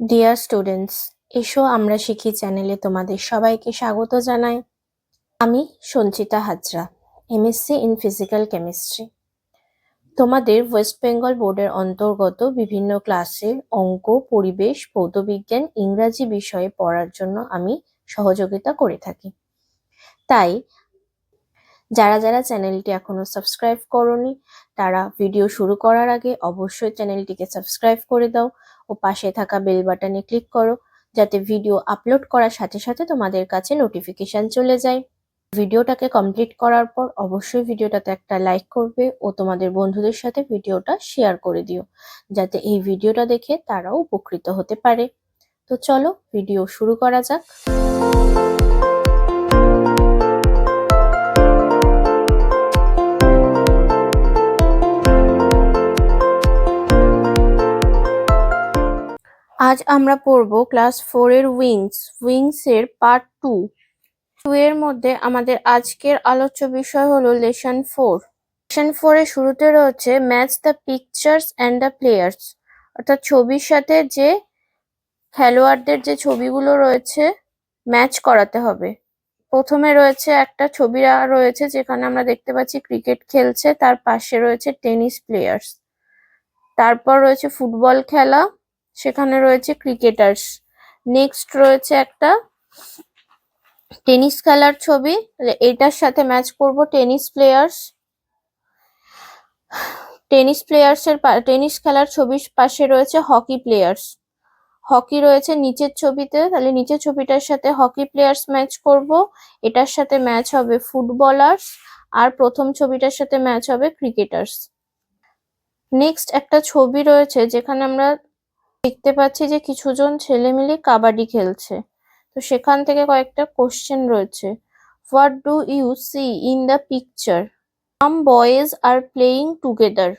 Dear students, এসো আমরা শিখি চ্যানেলে তোমাদের সবাইকে স্বাগত জানাই। আমি Sanchita Hazra, MSc in physical chemistry. তোমাদের ওয়েস্ট বেঙ্গল বোর্ডের অন্তর্গত বিভিন্ন ক্লাসের অঙ্ক, পরিবেশ, ভৌতবিজ্ঞান, ইংরাজি বিষয়ে পড়ার জন্য আমি সহযোগিতা করে থাকি। তাই যারা যারা চ্যানেলটি এখনো সাবস্ক্রাইব করোনি তারা ভিডিও শুরু করার আগে অবশ্যই চ্যানেলটিকে সাবস্ক্রাইব করে দাও ও পাশে থাকা বেল বাটনে ক্লিক করো, যাতে ভিডিও আপলোড করার সাথে সাথে তোমাদের কাছে নোটিফিকেশন চলে যায়। ভিডিওটাকে কমপ্লিট করার পর অবশ্যই ভিডিওটাতে একটা লাইক করবে ও তোমাদের বন্ধুদের সাথে ভিডিওটা শেয়ার করে দিও, যাতে এই ভিডিওটা দেখে তারাও উপকৃত হতে পারে। তো চলো ভিডিও শুরু করা যাক। আজ আমরা পড়ব ক্লাস 4 এর উইংস এর পার্ট 2 এর মধ্যে আমাদের আজকের আলোচ্য বিষয় হলো লেসন 4। লেসন 4 এর শুরুতে রয়েছে match the pictures and the players, অর্থাৎ ছবির সাথে যে খেলোয়াড়দের যে ছবিগুলো রয়েছে ম্যাচ করাতে হবে। প্রথমে রয়েছে একটা ছবি রয়েছে যেখানে আমরা দেখতে পাচ্ছি ক্রিকেট খেলছে, তার পাশে রয়েছে টেনিস প্লেয়ার্স। তারপর রয়েছে ফুটবল খেলা, সেখানে রয়েছে ক্রিকেটার্স। নেক্সট রয়েছে একটা টেনিস খেলার ছবি, এটার সাথে ম্যাচ করব টেনিস প্লেয়ার্স। টেনিস খেলার ছবির পাশে রয়েছে হকি প্লেয়ার্স। হকি রয়েছে নিচের ছবিতে, তাহলে নিচের ছবিটার সাথে হকি প্লেয়ার্স ম্যাচ করব, এটার সাথে ম্যাচ হবে ফুটবলার্স, আর প্রথম ছবিটার সাথে ম্যাচ হবে ক্রিকেটার্স। নেক্সট একটা ছবি রয়েছে যেখানে আমরা দেখতে পাচ্ছি যে কিছুজন ছেলে মিলে কাবাডি খেলছে। তো সেখান থেকে কয়েকটা কোশ্চেন রয়েছে। What do you see in the picture? Some boys are playing together,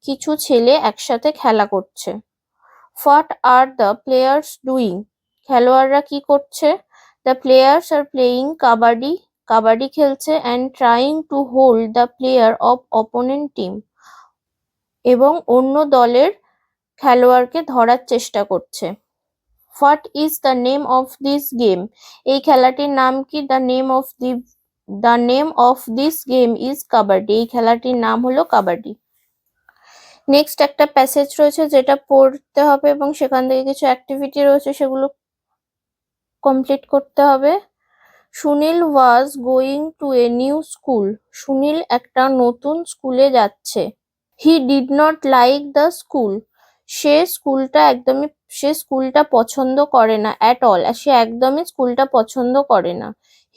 কিছু ছেলে একসাথে খেলা করছে। What are the players doing, খেলোয়াড়রা কি করছে? The players are playing kabaddi, kabaddi খেলছে, and trying to hold the player of opponent team, এবং অন্য দলের খেলোয়াড়কে ধরার চেষ্টা করছে। What is the name of this game, এই খেলাটির নাম কি? The name of this game is kabaddi, এই খেলাটির নাম হলো কাবাডি। নেক্সট একটা প্যাসেজ রয়েছে যেটা পড়তে হবে এবং সেখান থেকে কিছু অ্যাক্টিভিটি রয়েছে, সেগুলো কমপ্লিট করতে হবে। Sunil was going to a new school, Sunil একটা নতুন স্কুলে যাচ্ছে। He did not like the school, সে স্কুলটা পছন্দ করে না। অ্যাট অল, সে একদমই স্কুলটা পছন্দ করে না।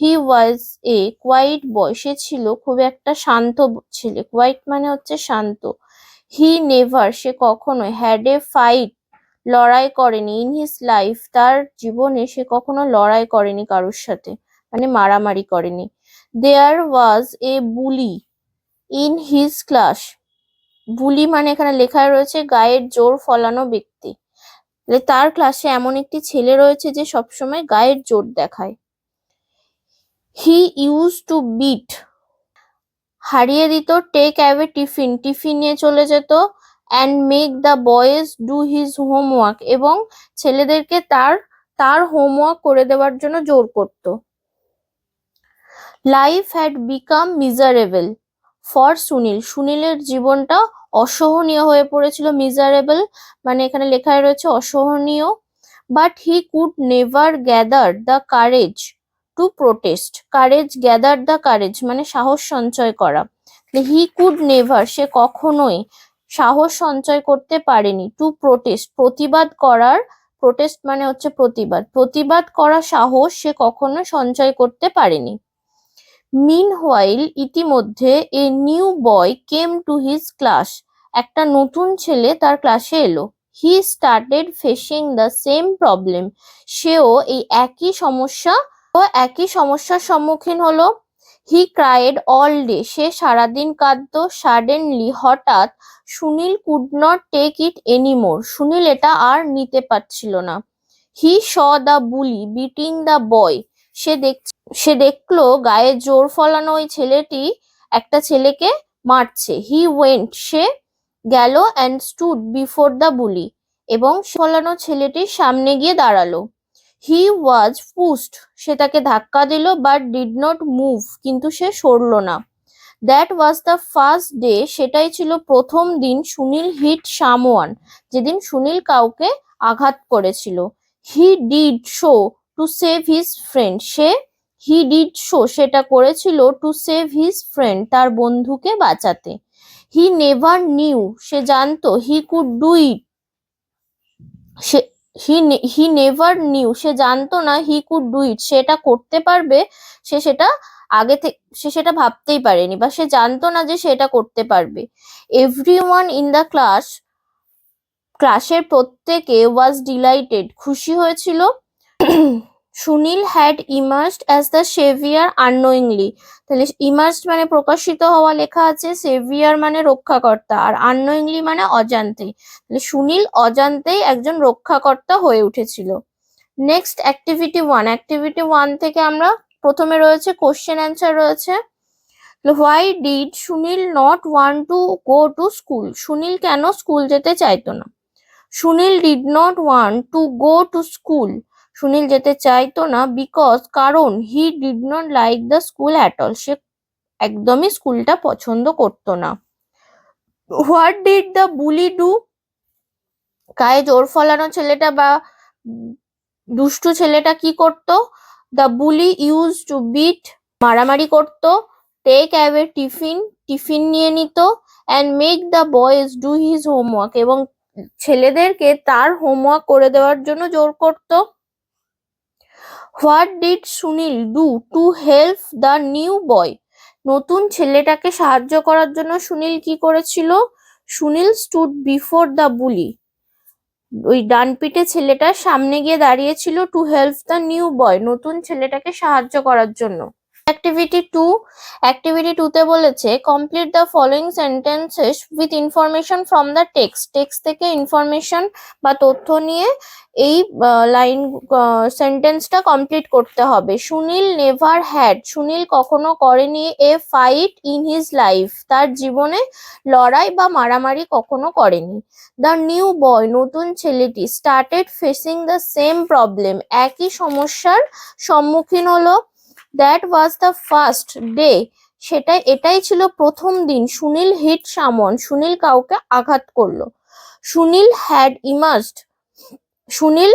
হি ওয়াজ এ কোয়াইট বয়, সে ছিল খুব একটা শান্ত ছেলে। কোয়াইট মানে হচ্ছে শান্ত। হি নেভার, সে কখনোই, হ্যাড এ ফাইট, লড়াই করেনি। ইন হিজ লাইফ, তার জীবনে সে কখনো লড়াই করেনি কারোর সাথে, মানে মারামারি করেনি। দেয়ার ওয়াজ এ বুলি ইন হিজ ক্লাস, বুলি মানে এখানে লেখায় রয়েছে গায়ের জোর ফলানো ব্যক্তি, তার ক্লাসে এমন একটি ছেলে রয়েছে যে সবসময় গায়ের জোর দেখায়। হি ইউজ টু বিট, হারিয়ে দিত। টেক অ্যাওয়ে টিফিন, টিফিন নিয়ে চলে যেত। And make the boys do his homework, এবং ছেলেদেরকে তার হোমওয়ার্ক করে দেওয়ার জন্য জোর করত। Life had become miserable for Sunil, সুনীলের জীবনটা অসহনীয় হয়ে পড়েছিল। মিজারেবল মানে এখানে লেখায় রয়েছে অসহনীয়। But he could never gather the courage to protest, gather the courage মানে সাহস সঞ্চয় করা। হি কুড নেভার, সে কখনোই সাহস সঞ্চয় করতে পারেনি। টু প্রোটেস্ট, প্রতিবাদ করার, প্রোটেস্ট মানে হচ্ছে প্রতিবাদ করা সাহস সে কখনো সঞ্চয় করতে পারেনি। মিনহোয়াইল, ইতিমধ্যে, a new boy came to his class, একটা নতুন ছেলে তার ক্লাসে এলো। He started facing the same problem, সেও এই একই সমস্যার সম্মুখীন হলো। হি ক্রাইড অল ডে, সে সারাদিন কাঁদতো। সাডেনলি, হঠাৎ, Sunil could not take it anymore, Sunil এটা আর নিতে পারছিল না। He saw the bully beating the boy, সে দেখলো গায়ে জোর ফলানো ওই ছেলেটি একটা ছেলেকে মারছে। হি ওয়েন্ট, সে গেল। অ্যান্ড স্টুড বিফোর দ্য বুলি, এবং ফলানো ছেলেটির সামনে গিয়ে দাঁড়ালো। হি ওয়াজ পুশড, সে তাকে ধাক্কা দিল, বাট ডিড নট মুভ, কিন্তু সে সরলো না। That was the first day, সেটাই ছিল প্রথম দিন সুনীল হিট সামওয়ান, যেদিন সুনীল কাউকে আঘাত করেছিল। He did show to save his friend, he did show সেটা করেছিল টু সেভ হিজ ফ্রেন্ড, তার বন্ধুকে বাঁচাতে। হি নেভার নিউ, সে জানতো, he could do it, he never knew, সে জানতো না, হি কুড ডু ইট, সেটা করতে পারবে, সে সেটা ভাবতেই পারেনি, বা সে জানতো না যে সেটা করতে পারবে। এভরিওয়ান ইন দ্য ক্লাসের প্রত্যেকে ওয়াজ ডিলাইটেড, খুশি হয়েছিল। Sunil had emerged as the severe unknowingly, তাহলে ইমার্জড মানে প্রকাশিত হওয়া লেখা আছে, সেভিয়ার মানে রক্ষাকর্তা, আর আননোয়িংলি মানে অজান্তে, তাহলে সুনীল অজান্তেই একজন রক্ষাকর্তা হয়ে উঠেছিল। নেক্সট অ্যাক্টিভিটি ওয়ান থেকে আমরা প্রথমে রয়েছে কোশ্চেন অ্যান্সার রয়েছে। Why did Sunil not want to go to school, Sunil কেন স্কুল যেতে চাইতো না। Sunil did not want to go to school, Sunil যেতে চাইতো না, বিকজ কারণ, he did not like the school at all, সে একদমই স্কুলটা পছন্দ করতো না। What did the bully do, গায়ে জোর ফলানো ছেলেটা বা দুষ্টু ছেলেটা কি করতো। The bully use to beat, মারামারি করতো। টেক অ্যাওয়ে টিফিন নিয়ে নিত। And make the boys do his homework, এবং ছেলেদেরকে তার হোমওয়ার্ক করে দেওয়ার জন্য জোর করত। What did Sunil do to help the new boy, নতুন ছেলেটাকে সাহায্য করার জন্য সুনীল কি করেছিল। Sunil stood before the bully, ওই ডানপিটে ছেলেটার সামনে গিয়ে দাঁড়িয়েছিল, to help the new boy, নতুন ছেলেটাকে সাহায্য করার জন্য। অ্যাক্টিভিটি টুতে বলেছে complete the following sentences with information from the text থেকে ইনফরমেশন বা তথ্য নিয়ে এই সেন্টেন্সটা কমপ্লিট করতে হবে। সুনীল নেভার হ্যাড, সুনীল কখনো করেনি এ ফাইট ইন হিজ লাইফ, তার জীবনে লড়াই বা মারামারি কখনো করেনি। দ্য নিউ বয়, নতুন ছেলেটি, started facing the same problem, একই সমস্যার সম্মুখীন হলো। That was the first day, এটাই ছিল প্রথম দিন সুনীল হিট সামওয়ান, সুনীল কাউকে আঘাত করলো। সুনীল হ্যাড ইমার্জড, সুনীল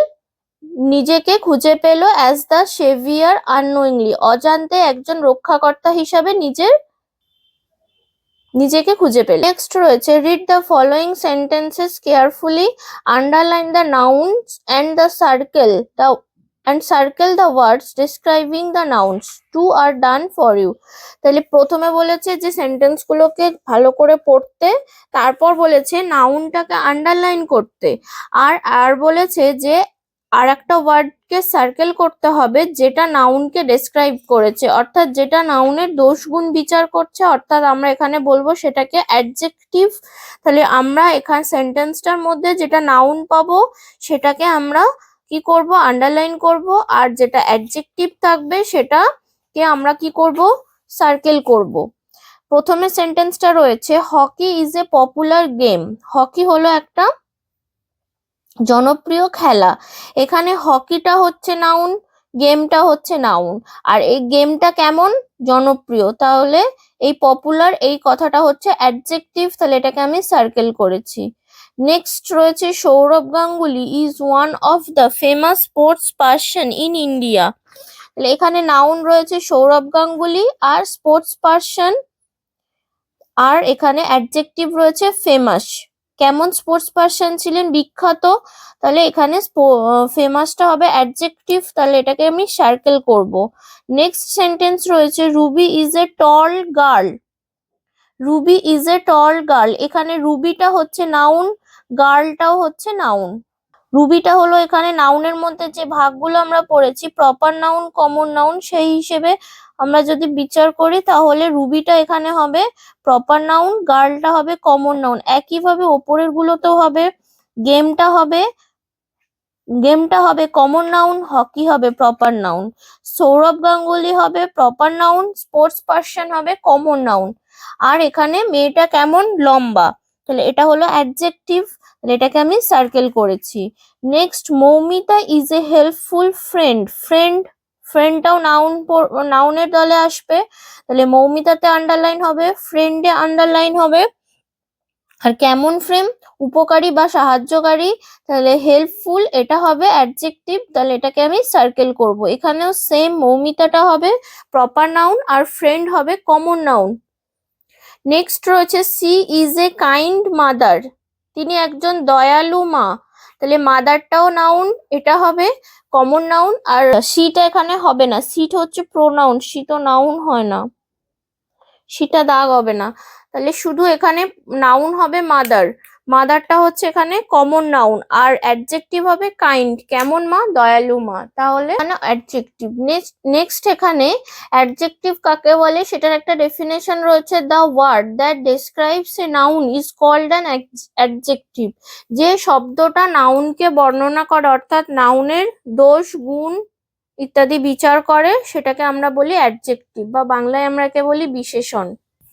নিজেকে খুঁজে পেল অ্যাজ দ্য সেভিয়ার আননোয়িংলি, অজান্তে একজন রক্ষাকর্তা হিসাবে নিজেকে খুঁজে পেল। নেক্সট রয়েছে read the following sentences carefully, underline the nouns and circle the words describing the nouns. Two are done for you. তাহলে প্রথমে বলেছে যে সেন্টেন্স গুলোকে ভালো করে পড়তে, তারপর বলেছে নাউনটাকে আন্ডারলাইন করতে, আর বলেছে যে আর একটা ওয়ার্ডকে সার্কেল করতে হবে যেটা নাউনকে ডেসক্রাইব করেছে, অর্থাৎ যেটা নাউনের দোষ গুণ বিচার করছে, অর্থাৎ আমরা এখানে বলবো সেটাকে অ্যাডজেক্টিভ। তাহলে আমরা এখানে সেন্টেন্সটার মধ্যে যেটা নাউন পাবো সেটাকে আমরা কি করব, আন্ডারলাইন করব, আর যেটা অ্যাডজেক্টিভ থাকবে সেটাকে আমরা কি করব, সার্কেল করব। প্রথমে সেন্টেন্সটা রয়েছে hockey is a popular game, hockey হলো একটা জনপ্রিয় খেলা। এখানে হকিটা হচ্ছে নাউন, গেমটা হচ্ছে নাউন, আর এই গেমটা কেমন, জনপ্রিয়, তাহলে এই পপুলার এই কথাটা হচ্ছে অ্যাডজেক্টিভ, তাহলে এটাকে আমি সার্কেল করেছি। নেক্সট রয়েছে Sourav Ganguly is one of the famous sports person in India, তাহলে এখানে নাউন রয়েছে সৌরভ গাঙ্গুলি আর স্পোর্টস পার্সন, আর এখানে অ্যাডজেক্টিভ রয়েছে ফেমাস, কেমন স্পোর্টস পার্সন ছিলেন, বিখ্যাত, তাহলে এখানে ফেমাসটা হবে অ্যাডজেক্টিভ, তাহলে এটাকে আমি সার্কেল করব। নেক্সট সেন্টেন্স রয়েছে Ruby is a ton girl, Ruby is a ton girl, এখানে রুবিটা হচ্ছে নাউন, গার্লটাও হচ্ছে নাউন। রুবিটা হলো এখানে নাউনের মধ্যে যে ভাগগুলো আমরা পড়েছি, প্রপার নাউন, কমন নাউন, সেই হিসেবে আমরা যদি বিচার করি তাহলে রুবিটা এখানে হবে প্রপার নাউন, গার্লটা হবে কমন নাউন। একইভাবে ওপরের গুলোতেও হবে, গেমটা হবে কমন নাউন, হকি হবে প্রপার নাউন, সৌরভ গাঙ্গুলি হবে প্রপার নাউন, স্পোর্টস পার্সন হবে কমন নাউন, আর এখানে মেয়েটা কেমন, লম্বা, তাহলে এটা হলো অ্যাডজেক্টিভ, এটাকে আমি সার্কেল করেছি। Next, Moumita is a helpful friend. ফ্রেন্ডটাও নাউনের দলে আসবে, তাহলে মৌমিতাতে আন্ডারলাইন হবে, ফ্রেন্ডে আন্ডারলাইন হবে। আর কেমন ফ্রেম, উপকারী বা সাহায্যকারী, তাহলে হেল্পফুল এটা হবে অ্যাডজেক্টিভ, তাহলে এটাকে আমি সার্কেল করব। এখানেও সেম, মৌমিতাটা হবে প্রপার নাউন আর ফ্রেন্ড হবে কমন নাউন। নেক্সট রয়েছে she is a kind mother, তিনি একজন দয়ালু মা, তাহলে মাদারটাও নাউন, এটা হবে কমন নাউন। আর সিটা এখানে হবে না, সিট হচ্ছে প্রোনাউন, সি তো নাউন হয় না, সেটা দাগ হবে না, তাহলে শুধু এখানে নাউন হবে মাদার, মাদারটা হচ্ছে এখানে কমন নাউন, আর অ্যাডজেক্টিভ হবে কাইন্ড, কেমন মা, দয়ালু মা, তাহলে এখানে অ্যাডজেক্টিভ। নেক্সট এখানে অ্যাডজেক্টিভ কাকে বলে সেটার একটা ডেফিনেশন রয়েছে, the word that describes a noun is called an adjective. যে শব্দটা নাউনকে বর্ণনা করে, অর্থাৎ নাউনের দোষ গুণ ইত্যাদি বিচার করে, সেটাকে আমরা বলি অ্যাডজেক্টিভ, বা বাংলায় আমরা একে বলি বিশেষণ।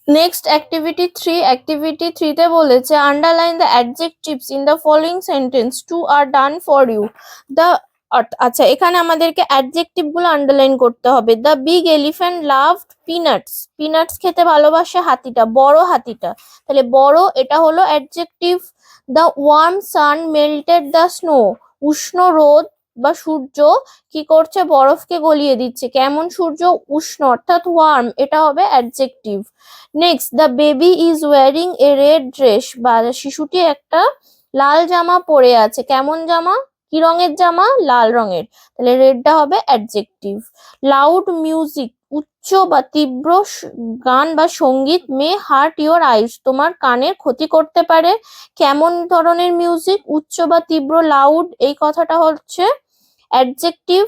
নেক্সট অ্যাক্টিভিটি থ্রিতে বলেছে underline the adjectives in the following sentence, two are done for you. The আচ্ছা, এখানে আমাদেরকে অ্যাডজেক্টিভ গুলো আন্ডারলাইন করতে হবে। The big elephant loved peanuts, peanuts খেতে ভালোবাসে হাতিটা, বড় হাতিটা, তাহলে বড় এটা হলো adjective. The warm sun melted the snow, উষ্ণ রোদ বা সূর্য কি করছে, বরফকে গলিয়ে দিচ্ছে, কেমন সূর্য, উষ্ণ, অর্থাৎ ওয়ার্ম, এটা হবে adjective. Next, the baby is wearing a red dress, বা শিশুটি একটা লাল জামা পরে আছে, কেমন জামা, কি রঙের জামা, লাল রঙের, তাহলে রেডটা হবে অ্যাডজেক্টিভ। লাউড মিউজিক, উচ্চ বা তীব্র গান বা সঙ্গীত, মে হার্ট ইওর আইস, তোমার কানের ক্ষতি করতে পারে, কেমন ধরনের মিউজিক, উচ্চ বা তীব্র, লাউড, এই কথাটা হচ্ছে adjective.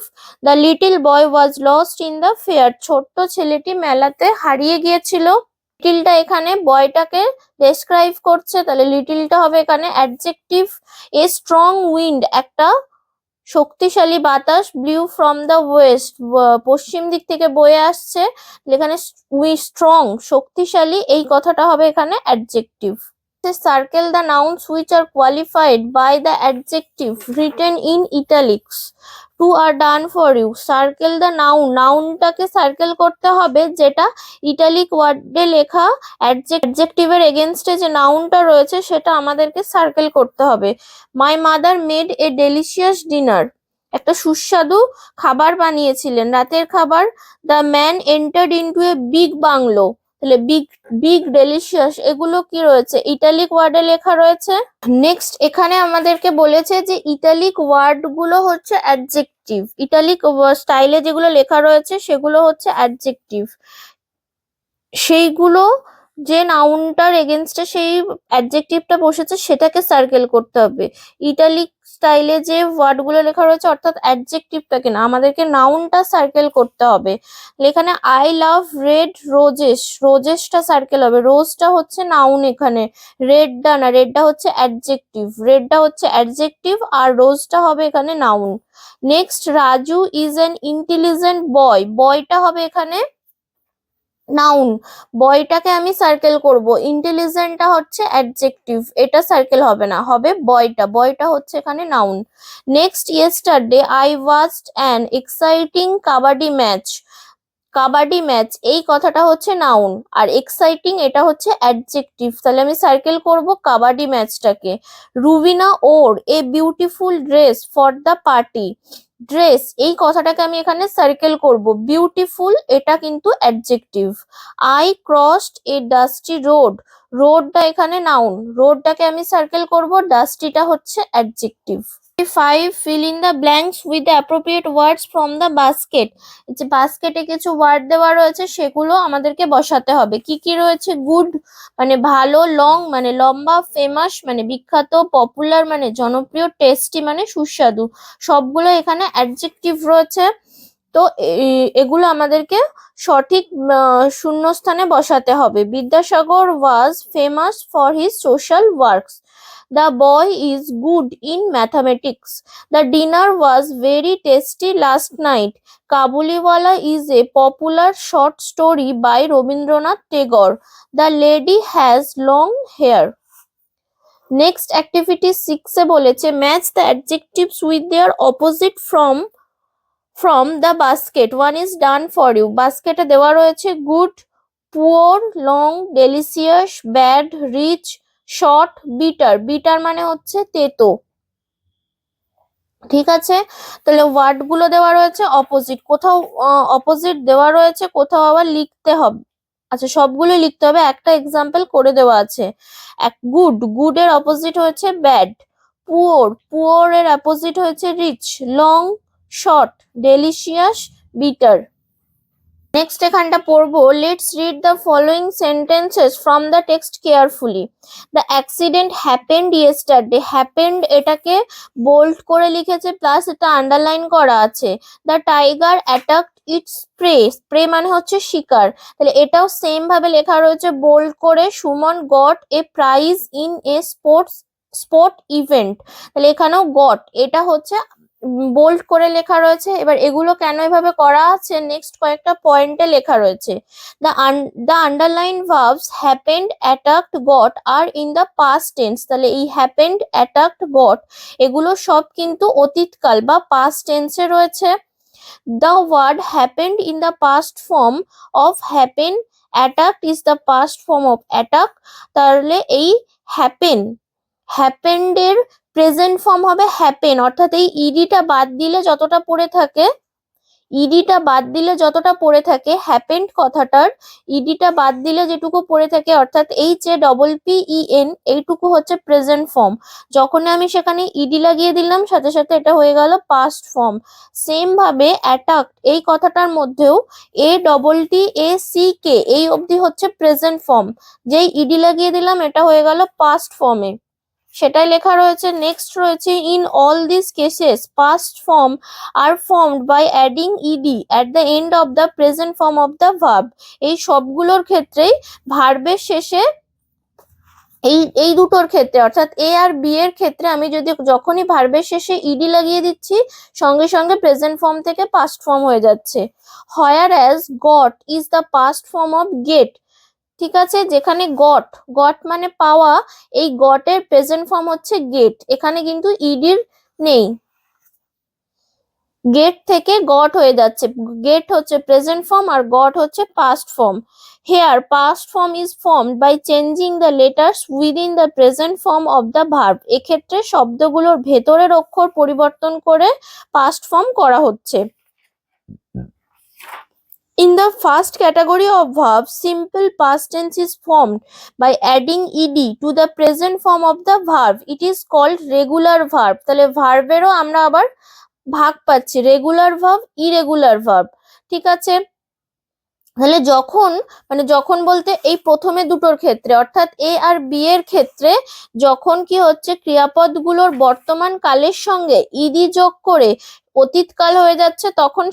The little boy was lost in the fair, ছোট্ট ছেলেটি মেলাতে হারিয়ে গিয়েছিল, লিটলটা এখানে বয়টাকে ডেসক্রাইব করছে, তাহলে লিটলটা হবে এখানে অ্যাডজেক্টিভ। এ স্ট্রং উইন্ড, একটা শক্তিশালী বাতাস, ব্লিউ ফ্রম দ্য ওয়েস্ট, পশ্চিম দিক থেকে বয়ে আসছে, এখানে স্ট্রং শক্তিশালী, এই কথাটা হবে এখানে adjective. Circle the nouns which are qualified by the adjective written in italics. Two are done for you. Circle the noun, নাউনটাকে সার্কেল করতে হবে যেটা ইটালিক ওয়ার্ডে লেখা, অ্যাডজেক্টিভের এগেনস্টে যে নাউনটা রয়েছে সেটা আমাদেরকে সার্কেল করতে হবে। My mother made a delicious dinner, একটা সুস্বাদু খাবার বানিয়েছিলেন, রাতের খাবার। The man entered into a big bungalow, তাহলে বিগ ডেলিশিয়াস এগুলো কি রয়েছে, ইটালিক ওয়ার্ডে লেখা রয়েছে। নেক্সট এখানে আমাদেরকে বলেছে যে ইটালিক ওয়ার্ড গুলো হচ্ছে অ্যাডজেক্টিভ, ইটালিক স্টাইলে যেগুলো লেখা রয়েছে সেগুলো হচ্ছে অ্যাডজেক্টিভ, সেইগুলো যে নাউনটার এগেনস্টে সেই অ্যাডজেক্টিভটা বসেছে সেটাকে সার্কেল করতে হবে। ইটালিক স্টাইলে যে ওয়ার্ডগুলো লেখা রয়েছে অর্থাৎ অ্যাডজেক্টিভটাকে না, আমাদেরকে নাউনটা সার্কেল করতে হবে। এখানে আই লাভ রেড রোজেস, রোজেসটা সার্কেল হবে, রোজটা হচ্ছে নাউন এখানে, রেডটা না, রেডটা হচ্ছে অ্যাডজেক্টিভ, রেডটা হচ্ছে অ্যাডজেক্টিভ আর রোজটা হবে এখানে noun. Next, Raju is an intelligent boy, বয়টা হবে এখানে নাউন, বয়টাকে আমি সার্কেল করব, ইন্টেলিজেন্টটা হচ্ছে অ্যাডজেক্টিভ, এটা সার্কেল হবে না, হবে বয়টা, বয়টা হচ্ছে এখানে noun. Next, yesterday I watched an exciting kabaddi match, kabaddi match এই কথাটা হচ্ছে নাউন, আর এক্সাইটিং এটা হচ্ছে অ্যাডজেক্টিভ, তাহলে আমি সার্কেল করব কাবাডি ম্যাচটাকে। Rubina wore a beautiful dress for the party, dress এই কথাটাকে আমি এখানে সার্কেল করব, বিউটিফুল এটা কিন্তু adjective. I crossed a dusty road, রোডটা এখানে নাউন, রোডটাকে আমি সার্কেল করব, ডাস্টিটা হচ্ছে adjective. 5, fill in the blanks with the appropriate words from the basket, যে বাস্কেটে কিছু ওয়ার্ড দেওয়া রয়েছে সেগুলো আমাদেরকে বসাতে হবে। কি কি রয়েছে, গুড মানে ভালো, লং মানে লম্বা, ফেমাস মানে বিখ্যাত, পপুলার মানে জনপ্রিয়, টেস্টি মানে সুস্বাদু, সবগুলো এখানে অ্যাডজেক্টিভ রয়েছে। তো এগুলো আমাদেরকে সঠিক শূন্যস্থানে বসাতে হবে। Vidyasagar was famous for his social works, the boy is good in mathematics, the dinner was very tasty last night, Kabuliwala is a popular short story by Rabindranath Tagore, the lady has long hair. Next activity 6 A বলেছে match the adjectives with their opposite from the basket, one is done for you. বাস্কেটে দেওয়া রয়েছে good, poor, long, delicious, bad, rich, short, bitter. Bitter মানে হচ্ছে তেতো। ঠিক আছে, তাহলে ওয়ার্ড গুলো দেওয়া রয়েছে অপোজিট, কোথাও অপোজিট দেওয়া রয়েছে, কোথাও আবার লিখতে হবে। আচ্ছা, সবগুলো লিখতে হবে, একটা এক্সাম্পল করে দেওয়া আছে। গুড, গুড এর অপোজিট হয়েছে ব্যাড। পুওর, পুওর এর অপোজিট হয়েছে rich. Long, short, delicious, bitter. Next এখানটা পড়বো, let's read the following sentences from the text carefully. The accident happened yesterday, happened এটাকে বোল্ড করে লিখেছে, প্লাস এটা আন্ডারলাইন করা আছে। The tiger attacked its prey, prey মানে হচ্ছে শিকার, তাহলে এটাও সেম ভাবে লেখা রয়েছে বোল্ড করে। Suman got a prize in a sport event, তাহলে এখানেও গট এটা হচ্ছে বোল্ড করে লেখা রয়েছে। এবার এগুলো কেন এভাবে করা আছে নেক্সট কয়েকটা পয়েন্টে লেখা রয়েছে। The underline verbs happened, attacked, got are in the past tense, তাহলে এই হ্যাপেন্ড, অ্যাটাকড, গট এগুলো সব কিন্তু অতীতকাল বা পাস্ট টেন্সে রয়েছে। The word happened in the past form of happen, attacked is the past form of attack, তাহলে এই হ্যাপেন্ডের প্রেজেন্ট ফর্ম হবে হ্যাপেন, অর্থাৎ এই ইডিটা বাদ দিলে যতটা পড়ে থাকে, ইডিটা বাদ দিলে যতটা পড়ে থাকে, হ্যাপেন্ড কথাটার ইডিটা বাদ দিলে যেটুকু পড়ে থাকে, অর্থাৎ HAPPEN এইটুকু হচ্ছে প্রেজেন্ট ফর্ম। যখন আমি সেখানে ইডি লাগিয়ে দিলাম সাথে সাথে এটা হয়ে গেল পাস্ট ফর্ম। সেম ভাবে অ্যাটাক এই কথাটার মধ্যেও ATTACK এই অবধি হচ্ছে প্রেজেন্ট ফর্ম, যেই ইডি লাগিয়ে দিলাম এটা হয়ে গেল পাস্ট ফর্মে, সেটাই লেখা রয়েছে। নেক্সট রয়েছে in all this cases past form are formed by adding ed at the end of the present form of the verb, এই সবগুলোর ক্ষেত্রেই ভার্বের শেষে এই দুটোর ক্ষেত্রে অর্থাৎ এ আর বি এর ক্ষেত্রে আমি যদি যখনই ভার্বের শেষে ইডি লাগিয়ে দিচ্ছি সঙ্গে সঙ্গে প্রেজেন্ট ফর্ম থেকে পাস্ট ফর্ম হয়ে যাচ্ছে। Where as got is the past form of get, ঠিক আছে, যেখানে গট, গট মানে পাওয়া, এই গটের প্রেজেন্ট ফর্ম হচ্ছে গেট, এখানে কিন্তু ইডির নেই, গেট থেকে গট হয়ে যাচ্ছে, গেট হচ্ছে প্রেজেন্ট ফর্ম আর গট হচ্ছে past form. Here past form is formed by changing the letters within the present form of the verb, এক্ষেত্রে শব্দগুলোর ভেতরের অক্ষর পরিবর্তন করে পাস্ট ফর্ম করা হচ্ছে। In the first category of verbs, simple past tense is formed by adding ed to the present form of the verb. It is called regular verb. তাহলে ভার্বেরও আমরা আবার ভাগ পাচ্ছি, রেগুলার ভার্ব, ইরেগুলার ভার্ব। ঠিক আছে, তাহলে যখন বলতে এই প্রথমে দুটোর ক্ষেত্রে অর্থাৎ এ আর বি এর ক্ষেত্রে যখন কি হচ্ছে ক্রিয়াপদগুলোর বর্তমান কালের সঙ্গে ইডি যোগ করে অতীতকাল হয়ে যাচ্ছে, তখন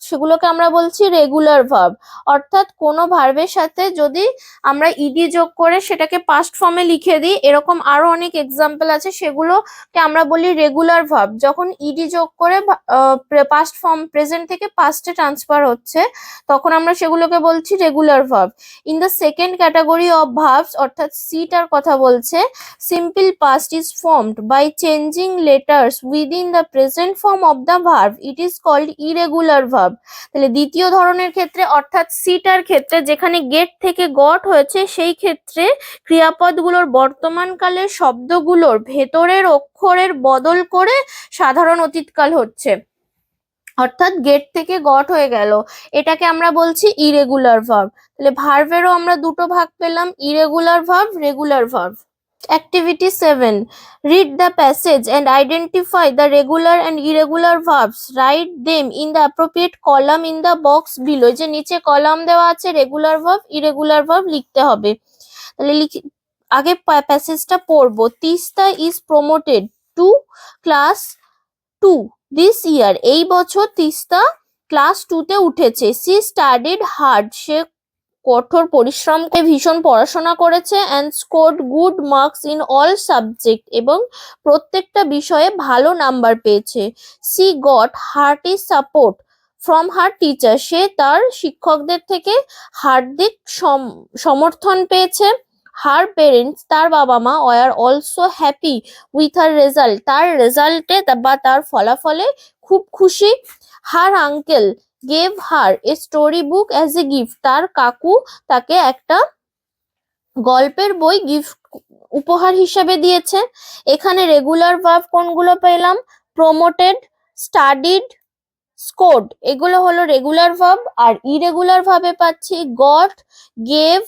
সেগুলোকে আমরা বলছি রেগুলার ভার্ব। অর্থাৎ কোনো ভার্বের সাথে যদি আমরা ইডি যোগ করে সেটাকে পাস্ট ফর্মে লিখে দিই, এরকম আরো অনেক এক্সাম্পল আছে, সেগুলোকে আমরা বলি রেগুলার ভার্ব। যখন ইডি যোগ করে পাস্ট ফর্ম প্রেজেন্ট থেকে পাস্টে ট্রান্সফার হচ্ছে তখন আমরা সেগুলোকে বলছি regular verb. In the second category of verbs অর্থাৎ সিটার কথা বলছে, simple past is formed by changing letters within the present form of the verb, it is called irregular verb. তাহলে দ্বিতীয় ধরনের ক্ষেত্রে অর্থাৎ সিটার ক্ষেত্রে যেখানে গেট থেকে গট হয়েছে সেই ক্ষেত্রে ক্রিয়াপদগুলোর বর্তমানকালের শব্দগুলোর ভেতরের অক্ষরের বদল করে সাধারণ অতীতকাল হচ্ছে, অর্থাৎ গেট থেকে গট হয়ে গেল, এটাকে আমরা বলছি ইরেগুলার ভার্ব। তাহলে ভার্বেরও আমরা দুটো ভাগ পেলাম, irregular verb, regular verb. Activity 7. Read the passage and identify the regular and irregular verbs. Write them in the appropriate column in the box below. যে নিচে কলাম দেওয়া আছে রেগুলার ভার্ব, ইরেগুলার ভার্ব লিখতে হবে। তাহলে আগে প্যাসেজটা পড়বো। Teesta is promoted two class 2 this ইয়ার, এই বছর তিস্তা ক্লাস 2 তে উঠেছে। সি স্টাডিড হার্ড, সে কঠোর পরিশ্রম করে ভীষণ পড়াশোনা করেছে। And scored good marks in all subject, এবং প্রত্যেকটা বিষয়ে ভালো নাম্বার পেয়েছে। She got hearty support from her teacher, সে তার শিক্ষকদের থেকে হার্দিক সমর্থন পেয়েছে। হার পেরেন্টস, তার বাবা মা, were also happy with her result, তার রেজাল্টে বা তার ফলাফলে খুব খুশি। Her uncle gave her a story book as a gift, তার কাকু তাকে একটা গল্পের বই গিফট উপহার হিসেবে দিয়েছে। এখানে রেগুলার ভার্ব কোনগুলো পেলাম? প্রমোটেড, স্টাডিড, স্কোর্ড, এগুলো হলো রেগুলার ভার্ব। আর ইরেগুলার ভাবে পাচ্ছি গট, গেভ।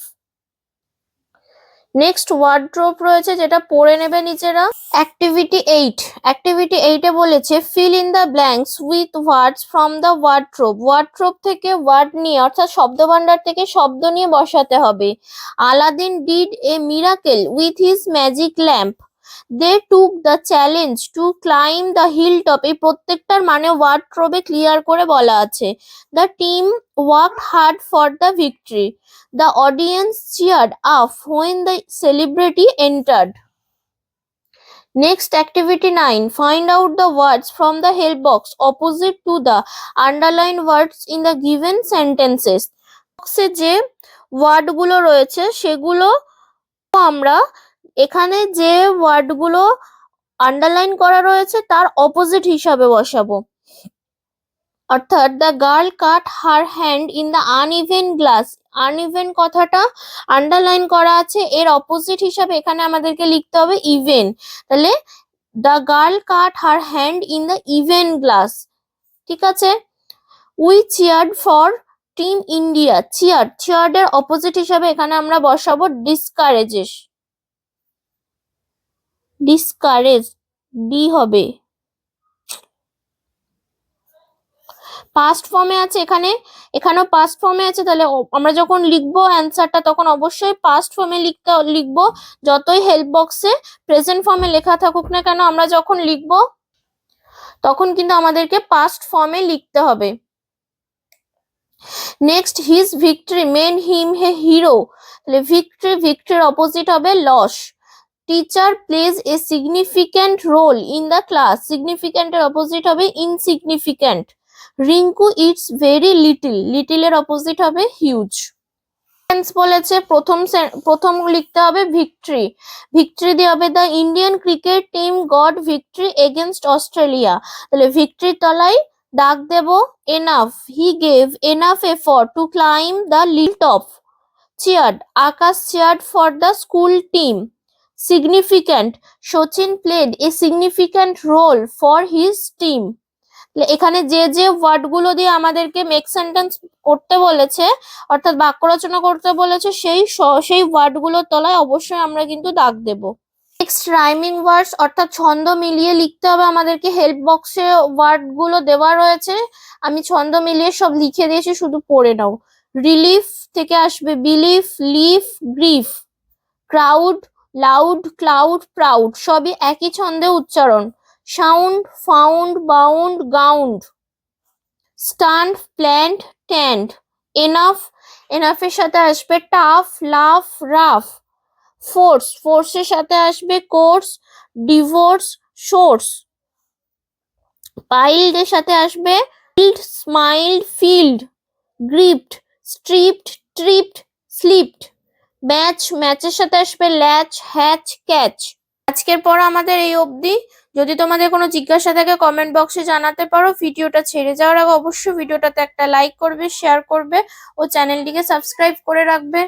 নেক্সট ওয়ার্ড্রোব রয়েছে, যেটা পড়ে নেবে নিজেরা। অ্যাক্টিভিটি 8 এ বলেছে fill in the blanks with words from the wardrobe, wardrobe থেকে ওয়ার্ড নিয়ে অর্থাৎ শব্দভাণ্ডার থেকে শব্দ নিয়ে বসাতে হবে। Aladdin did a miracle with his magic lamp, they took the challenge to climb the hill top, এই প্রত্যেকটার মানে ওয়ার্ড্রোবে ক্লিয়ার করে বলা আছে। The team worked hard for the victory, the audience cheered up when the celebrity entered. Next, activity 9. Find out the words from the help box opposite to the underlined words in the given sentences. বক্সে যে ওয়ার্ডগুলো রয়েছে সেগুলো আমরা এখানে যে ওয়ার্ডগুলো underline করা রয়েছে তার অপোজিট হিসাবে বসাবো। অর্থাৎ the girl cut her hand in the uneven glass, uneven কথাটা আন্ডারলাইন করা আছে, এর অপোজিট হিসাবে এখানে আমাদেরকে লিখতে হবে ইভেন। তাহলে the girl cut her hand in the even glass, ঠিক আছে। উই চিয়ার্ড ফর টিম ইন্ডিয়া, চিয়ার্ড এর অপোজিট হিসাবে এখানে আমরা বসাবো ডিসকারেজেস, ডিসকারেজ, ডি হবে। পাস্ট ফর্মে আছে এখানেও পাস্ট ফর্মে আছে, তাহলে আমরা যখন লিখবো অ্যান্সারটা তখন অবশ্যই পাস্ট ফর্মে লিখবো। যতই হেল্প বক্সে প্রেজেন্ট ফর্মে লেখা থাকুক না কেন, আমরা যখন লিখবো তখন কিন্তু আমাদেরকে পাস্ট ফর্মে লিখতে হবে। Next, his victory made him a hero, তাহলে ভিক্টরির অপোজিট হবে loss. Teacher plays a significant role in the class, সিগনিফিক্যান্টের অপোজিট হবে insignificant. Rinku it's very little, লিটলের অপোজিট হবে হিউজ। বলেছে প্রথম লিখতে হবে ভিক্টরি দিয়ে হবে the Indian cricket team got victory against Australia, তাহলে ভিক্টরির তলায় দাগ দেব enough, he gave enough effort to climb the hill top. Cheered, Akash cheered for the school team. Significant, Sachin played a significant role for his team. এখানে যে ওয়ার্ডগুলো দিয়ে আমাদেরকে মেক সেন্টেন্স করতে বলেছে অর্থাৎ বাক্য রচনা করতে বলেছে সেই ওয়ার্ডগুলোর তলায় অবশ্যই আমরা কিন্তু দাগ দেব। নেক্সট, রাইমিং ওয়ার্ডস অর্থাৎ ছন্দ মিলিয়ে লিখতে হবে আমাদেরকে। হেল্প বক্সে ওয়ার্ডগুলো দেওয়া রয়েছে, আমি ছন্দ মিলিয়ে সব লিখে দিয়েছি, শুধু পড়ে নাও। রিলিফ থেকে আসবে belief, leaf, grief. Crowd, loud, cloud, proud, সবই একই ছন্দে উচ্চারণ। Sound, found, bound, gowned. Stunt, plant, tanned. Enough, এনাফের সাথে আসবে টাফ, লাফ, রাফ। ফোর্সের সাথে আসবে কোর্স, ডিভোর্স, সোর্স। পাইল্ড এর সাথে আসবে field, smiled, field. গ্রিপড, striped, tripped, slipped. ম্যাচের সাথে আসবে ল্যাচ, হ্যাচ, ক্যাচ। আজকের পর আমাদের এই অবধি। যদি তোমাদের কোনো জিজ্ঞাসা থাকে কমেন্ট বক্সে জানাতে পারো। ভিডিওটা ছেড়ে যাওয়ার আগে অবশ্যই ভিডিওটাতে একটা লাইক করবে, শেয়ার করবে ও চ্যানেলটিকে সাবস্ক্রাইব করে রাখবে।